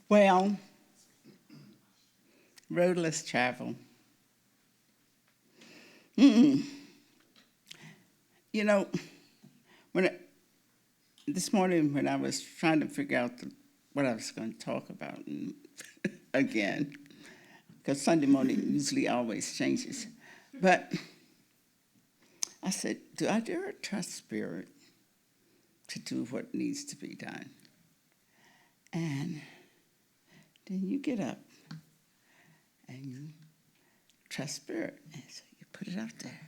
Well, roadless travel. Mm-mm. You know, when I, this morning when I was trying to figure out what I was going to talk about again, because Sunday morning usually always changes, but I said, do I dare trust Spirit to do what needs to be done? And then you get up and you trust Spirit, and so you put it out there.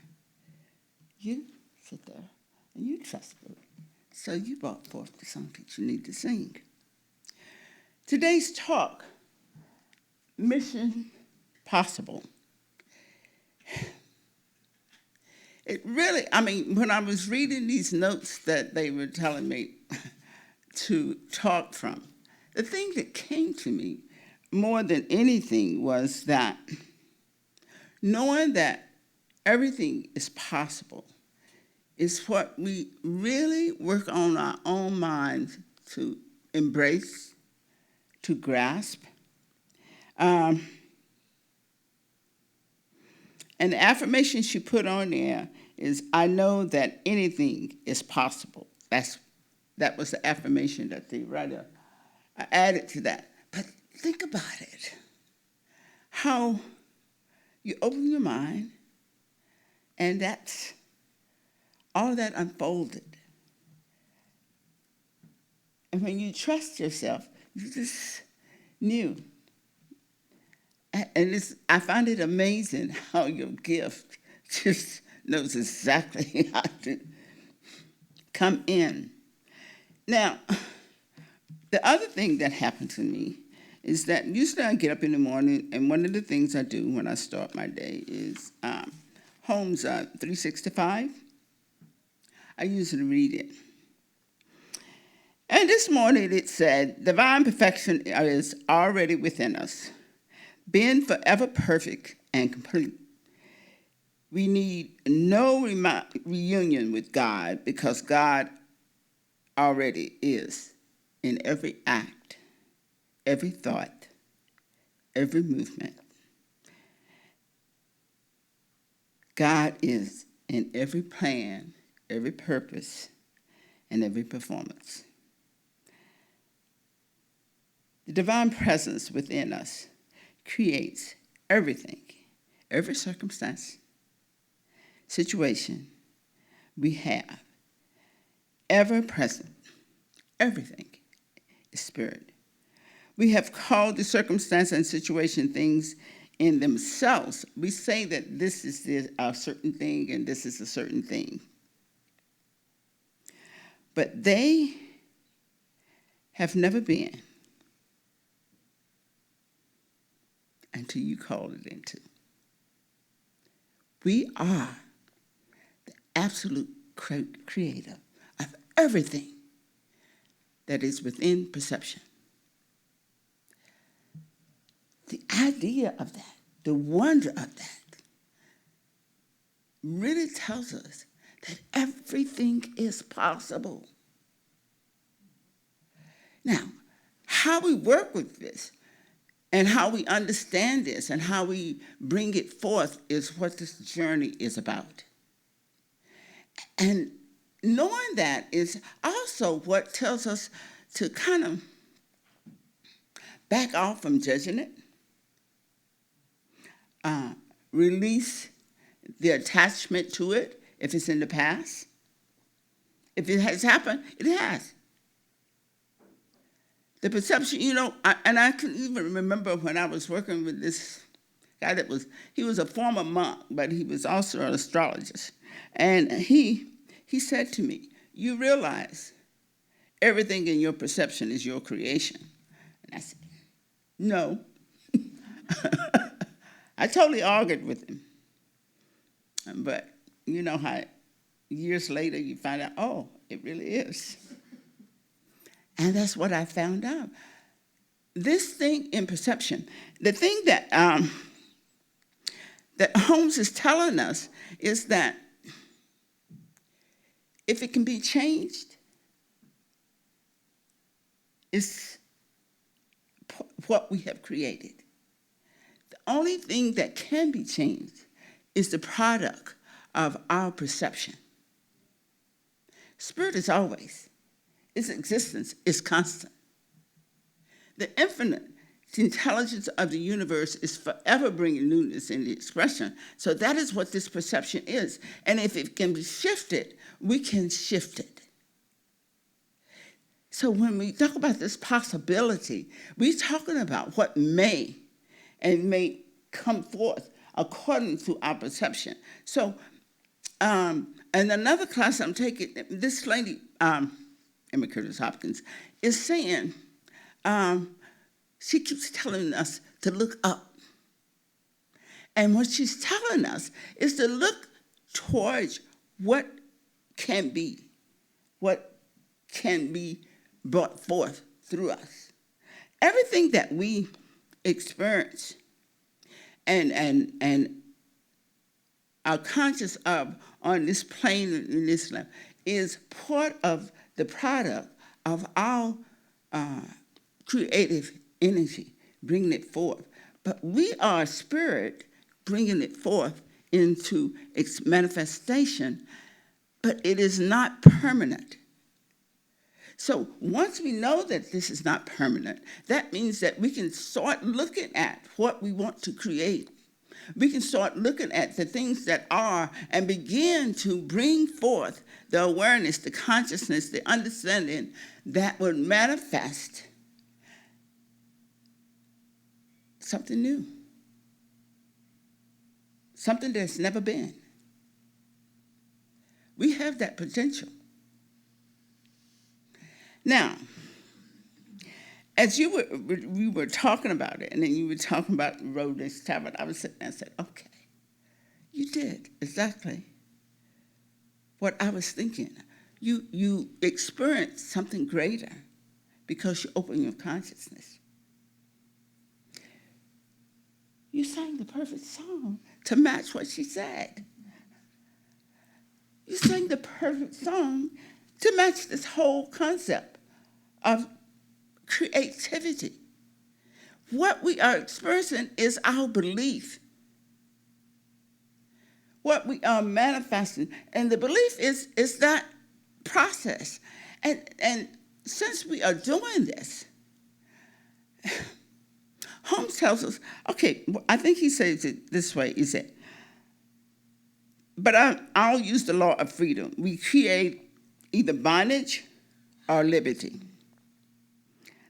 You sit there and you trust Spirit. So you brought forth the song that you need to sing. Today's talk, Mission Possible. It really, when I was reading these notes that they were telling me to talk from, the thing that came to me more than anything was that knowing that everything is possible is what we really work on our own minds to embrace, to grasp. And the affirmation she put on there is, I know that anything is possible. That was the affirmation that the writer added to that. But think about it. How you open your mind, and that's all that unfolded. And when you trust yourself, you just knew. And I find it amazing how your gift just knows exactly how to come in. Now, the other thing that happened to me is that usually I get up in the morning, and one of the things I do when I start my day is Holmes 365. I usually read it. And this morning it said, divine perfection is already within us, being forever perfect and complete. We need no reunion with God because God already is in every act, every thought, every movement. God is in every plan, every purpose, and every performance. The divine presence within us creates everything, every circumstance, situation we have, ever present. Everything is Spirit. We have called the circumstance and situation things in themselves. We say that this is a certain thing and this is a certain thing. But they have never been until you call it into. We are the absolute creator of everything that is within perception. The idea of that, the wonder of that, really tells us that everything is possible. Now, how we work with this and how we understand this and how we bring it forth is what this journey is about. And knowing that is also what tells us to kind of back off from judging it, release the attachment to it if it's in the past. If it has happened, it has. The perception, and I can even remember when I was working with this guy he was a former monk, but he was also an astrologist. And he said to me, you realize everything in your perception is your creation. And I said, no. I totally argued with him. But you know how years later you find out, oh, it really is. And that's what I found out. This thing in perception, the thing that that Holmes is telling us is that if it can be changed, it's what we have created. The only thing that can be changed is the product of our perception. Spirit is always. Its existence is constant. The infinite intelligence of the universe is forever bringing newness into expression. So that is what this perception is. And if it can be shifted, we can shift it. So when we talk about this possibility, we're talking about what may come forth according to our perception. So, and another class I'm taking, this lady, Emma Curtis Hopkins, is saying, she keeps telling us to look up. And what she's telling us is to look towards what can be brought forth through us. Everything that we experience and are conscious of on this plane in this life is part of the product of our creative energy, bringing it forth. But we are spirit bringing it forth into its manifestation, but it is not permanent. So once we know that this is not permanent, that means that we can start looking at what we want to create. We can start looking at the things that are and begin to bring forth the awareness, the consciousness, the understanding that would manifest something new, something that's never been. We have that potential. Now, as we were talking about it, and then you were talking about the road that's traveled, I was sitting there and said, okay, you did exactly what I was thinking. You experienced something greater because you opened your consciousness. You sang the perfect song to match what she said. You sang the perfect song to match this whole concept of creativity. What we are experiencing is our belief. What we are manifesting. And the belief is that process. And since we are doing this, Holmes tells us, okay, I think he says it this way. He said, but I'll use the law of freedom. We create either bondage or liberty.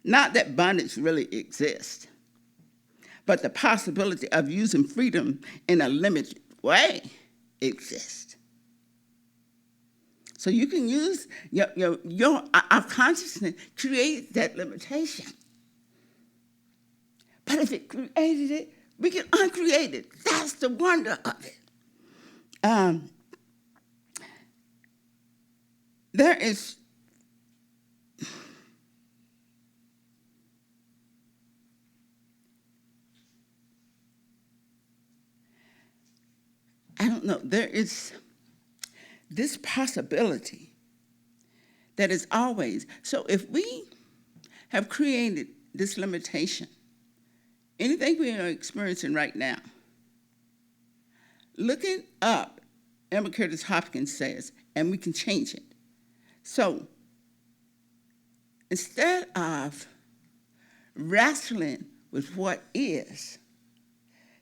Not that bondage really exists, but the possibility of using freedom in a limited way exists. So you can use our consciousness create that limitation. But if it created it, we can uncreate it. That's the wonder of it. There is there is this possibility that is always. So if we have created this limitation, anything we are experiencing right now, looking up, Emma Curtis Hopkins says, and we can change it. So instead of wrestling with what is,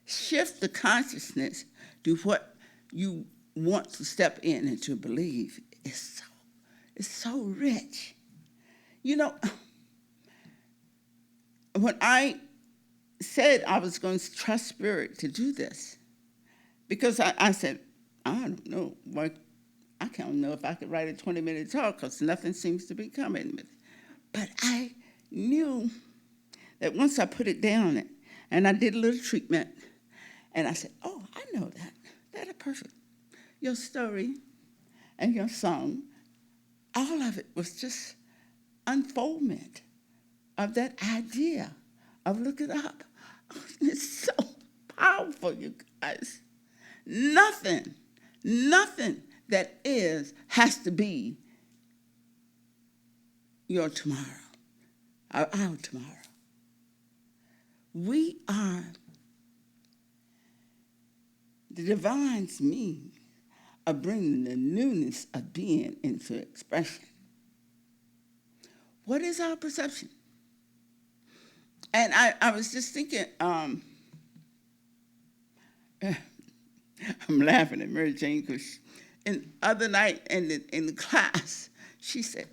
shift the consciousness to what you want to step in and to believe. It's so rich. You know, when I said I was going to trust Spirit to do this, because I said, I don't know, I can't know if I could write a 20-minute talk because nothing seems to be coming with it. But I knew that once I put it down and I did a little treatment, and I said, oh, I know that. That's perfect. Your story and your song, all of it was just unfoldment of that idea of looking up. Oh, it's so powerful, you guys. Nothing that is has to be your tomorrow, or our tomorrow. We are the divine's means of bringing the newness of being into expression. What is our perception? And I was just thinking, I'm laughing at Mary Jane because the other night in the class, she said,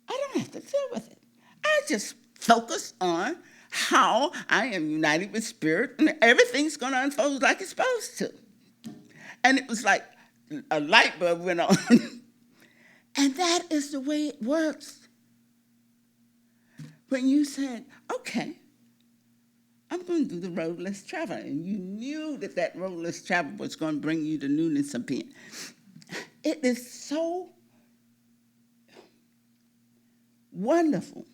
I don't have to deal with it. I just focus on how I am united with spirit and everything's going to unfold like it's supposed to. And it was like a light bulb went on. And that is the way it works. When you said, okay, I'm going to do the road less travel, and you knew that that road less travel was going to bring you the newness of being. It is so wonderful,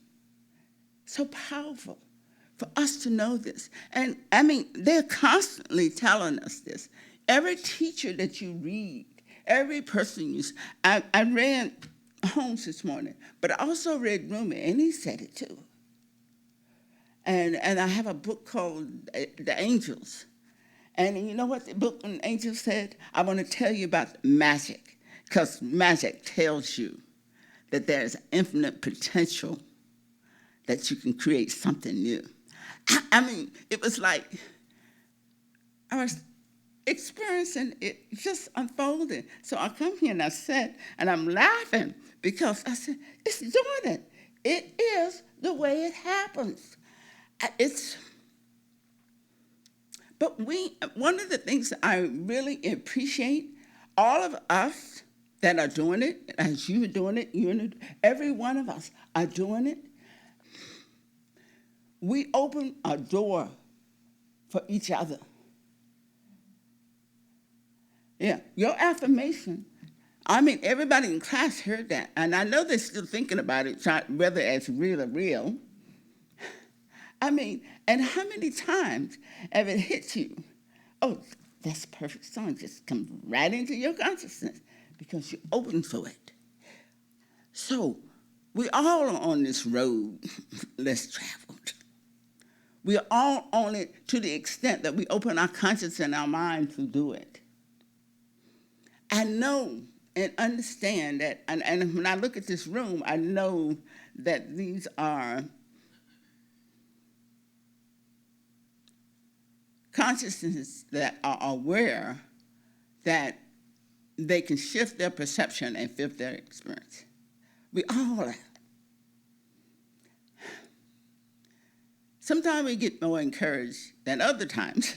so powerful for us to know this. And I mean, they're constantly telling us this. Every teacher that you read, every person you, I read Holmes this morning, but I also read Rumi, and he said it too. And I have a book called The Angels. And you know what the book on Angels said? I want to tell you about magic, because magic tells you that there's infinite potential that you can create something new. I mean, it was like I was experiencing it just unfolding. So I come here and I sat and I'm laughing because I said, it's doing it. It is the way it happens. But one of the things that I really appreciate, all of us that are doing it, as you're doing it, every one of us are doing it. We open a door for each other. Yeah, your affirmation. I mean, everybody in class heard that, and I know they're still thinking about it, whether it's real or real. I mean, and how many times have it hit you? Oh, that's a perfect song. Just come right into your consciousness because you're open for it. So we all are on this road less traveled. We are all on it to the extent that we open our conscience and our mind to do it. I know and understand that, and when I look at this room, I know that these are consciousness that are aware that they can shift their perception and shift their experience. We all are. Sometimes we get more encouraged than other times.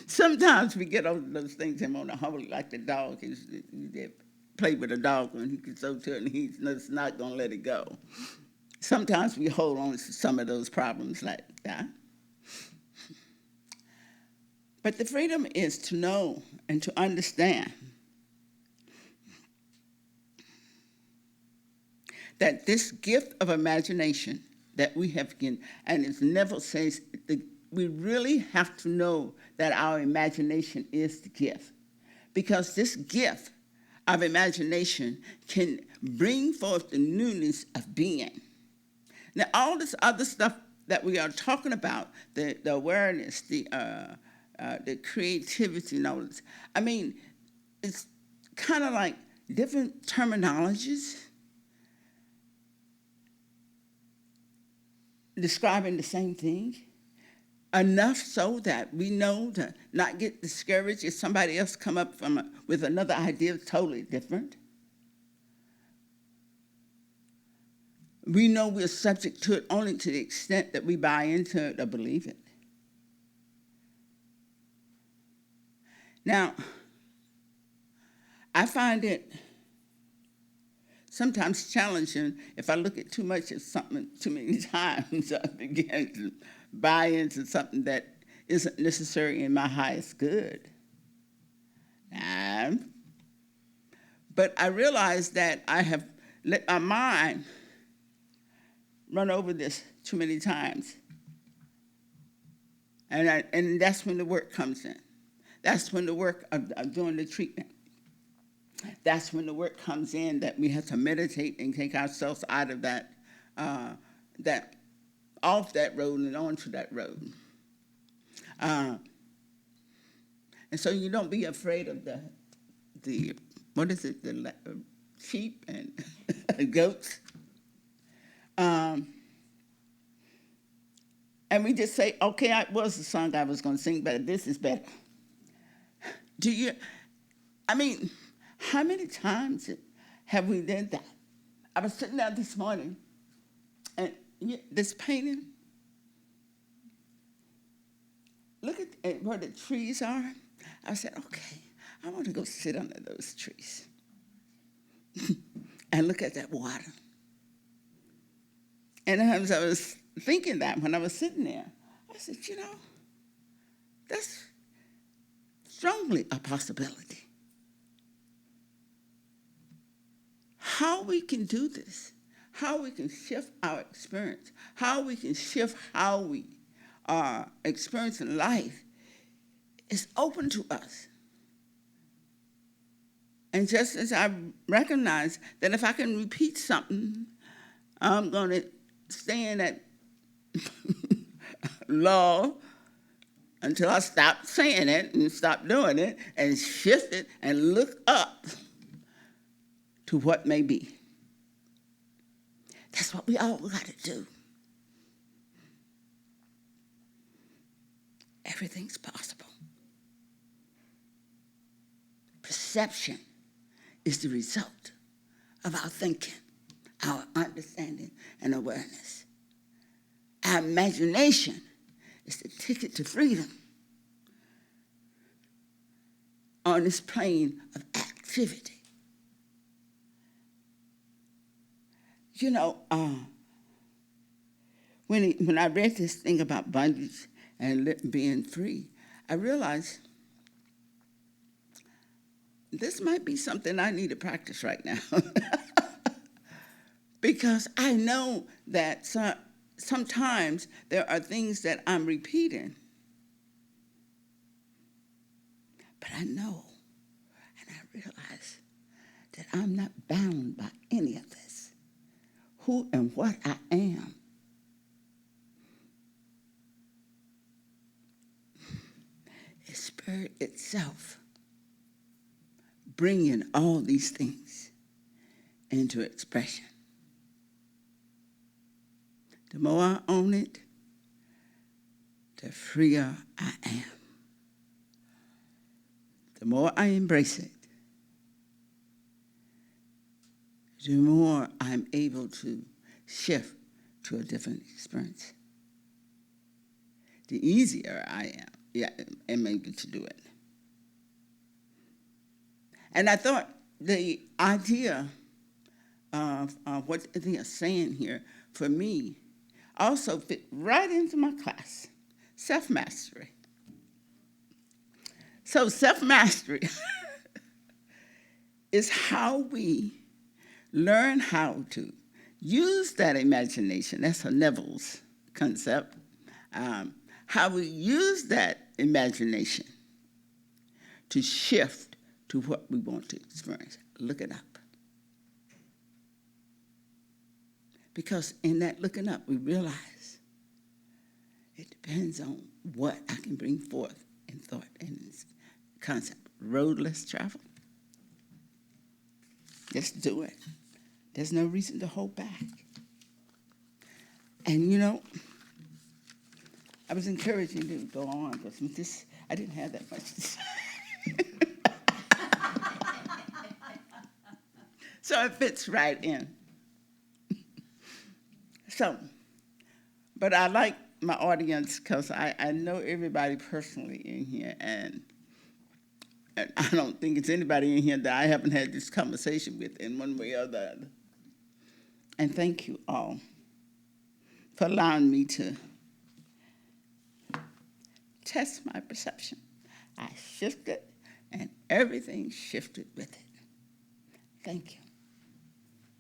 Sometimes we get over those things and want to hold like the dog. They play with a dog when he gets so to it and he's not going to let it go. Sometimes we hold on to some of those problems like that. But the freedom is to know and to understand that this gift of imagination that we have given, and it never says, we really have to know that our imagination is the gift. Because this gift of imagination can bring forth the newness of being. Now, all this other stuff that we are talking about, the awareness, the creativity and all this. I mean, it's kind of like different terminologies describing the same thing, enough so that we know to not get discouraged if somebody else come up with another idea totally different. We know we're subject to it only to the extent that we buy into it or believe it. Now, I find it sometimes challenging if I look at too much of something too many times. I begin to buy into something that isn't necessarily in my highest good. But I realize that I have let my mind run over this too many times. And that's when the work comes in. That's when the work of doing the treatment. That's when the work comes in that we have to meditate and take ourselves out of that off that road and onto that road. And so you don't be afraid of the what is it, the sheep and goats. And we just say, okay, it was the song I was going to sing, but this is better. How many times have we done that? I was sitting there this morning, and this painting, look at where the trees are. I said, okay, I want to go sit under those trees and look at that water. And as I was thinking that when I was sitting there, I said, that's strongly a possibility. How we can do this, how we can shift our experience, how we can shift how we are experiencing life is open to us. And just as I recognize that if I can repeat something, I'm going to stay in that law until I stop saying it and stop doing it and shift it and look up to what may be. That's what we all got to do. Everything's possible. Perception is the result of our thinking, our understanding, and awareness. Our imagination is the ticket to freedom on this plane of activity. When I read this thing about bondage and being free, I realized this might be something I need to practice right now. Because I know that sometimes there are things that I'm repeating. But I know and I realize that I'm not bound by any of this. Who and what I am. Is Spirit itself bringing all these things into expression. The more I own it, the freer I am. The more I embrace it, the more I'm able to shift to a different experience. The easier I am able to do it. And I thought the idea of what they are saying here, for me, also fit right into my class, self-mastery. So self-mastery is how we learn how to use that imagination. That's a Neville's concept. How we use that imagination to shift to what we want to experience. Look it up. Because in that looking up, we realize it depends on what I can bring forth in thought and concept. Road less travel. Just do it. There's no reason to hold back. And I was encouraging you to go on, because I didn't have that much to say. So it fits right in. But I like my audience because I know everybody personally in here, and I don't think it's anybody in here that I haven't had this conversation with in one way or the other. And thank you all for allowing me to test my perception. I shifted, and everything shifted with it. Thank you.